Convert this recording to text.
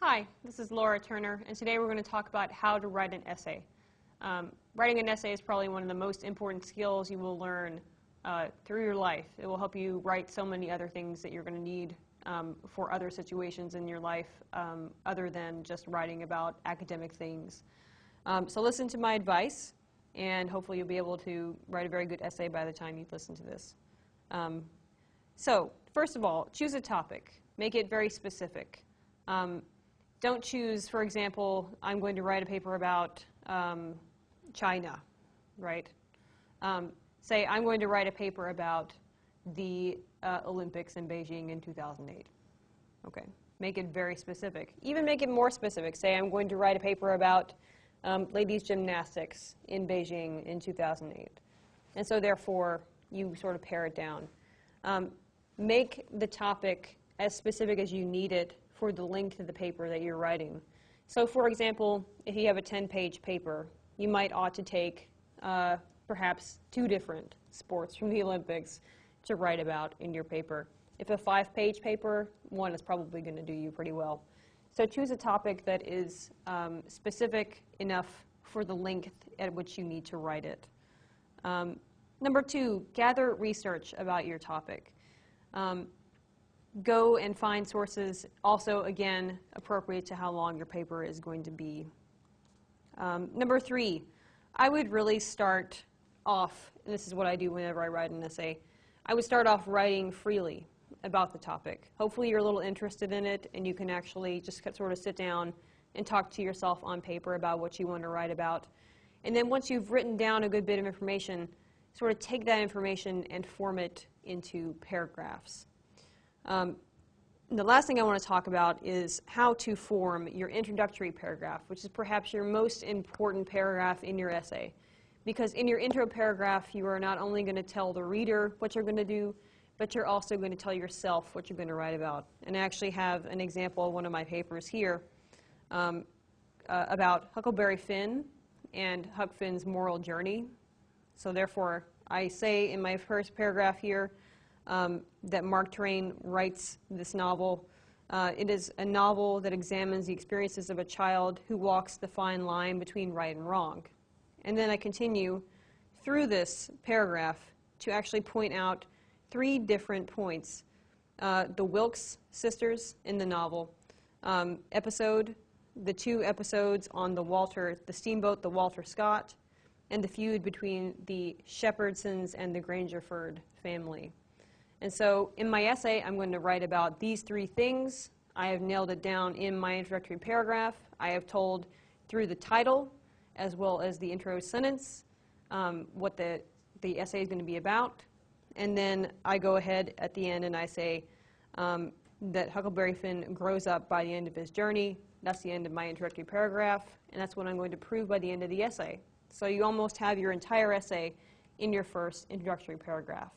Hi, this is Laura Turner, and today we're going to talk about how to write an essay. Writing an essay is probably one of the most important skills you will learn through your life. It will help you write so many other things that you're going to need for other situations in your life other than just writing about academic things. So listen to my advice, and hopefully you'll be able to write a very good essay by the time you listen to this. So first of all, choose a topic. Make it very specific. Don't choose, for example, I'm going to write a paper about China, right? Say, I'm going to write a paper about the Olympics in Beijing in 2008. Okay, make it very specific. Even make it more specific. Say, I'm going to write a paper about ladies' gymnastics in Beijing in 2008. And so therefore, you sort of pare it down. Make the topic as specific as you need it for the length of the paper that you're writing. So for example, if you have a 10-page paper, you might ought to take perhaps 2 different sports from the Olympics to write about in your paper. If a 5-page paper, one is probably going to do you pretty well. So choose a topic that is specific enough for the length at which you need to write it. Number 2, gather research about your topic. Go and find sources, also, again, appropriate to how long your paper is going to be. Number 3, I would really start off, and this is what I do whenever I write an essay, I would start off writing freely about the topic. Hopefully you're a little interested in it, and you can actually just sort of sit down and talk to yourself on paper about what you want to write about. And then once you've written down a good bit of information, sort of take that information and form it into paragraphs. The last thing I want to talk about is how to form your introductory paragraph, which is perhaps your most important paragraph in your essay. Because in your intro paragraph, you are not only going to tell the reader what you're going to do, but you're also going to tell yourself what you're going to write about. And I actually have an example of one of my papers here about Huckleberry Finn and Huck Finn's moral journey. So therefore, I say in my first paragraph here, that Mark Twain writes this novel. It is a novel that examines the experiences of a child who walks the fine line between right and wrong. And then I continue through this paragraph to actually point out 3 different points. The Wilkes sisters in the novel episode, the 2 episodes on the steamboat, the Walter Scott, and the feud between the Shepherdsons and the Grangerford family. And so in my essay, I'm going to write about these 3 things. I have nailed it down in my introductory paragraph. I have told through the title as well as the intro sentence what the essay is going to be about. And then I go ahead at the end and I say that Huckleberry Finn grows up by the end of his journey. That's the end of my introductory paragraph, and that's what I'm going to prove by the end of the essay. So you almost have your entire essay in your first introductory paragraph.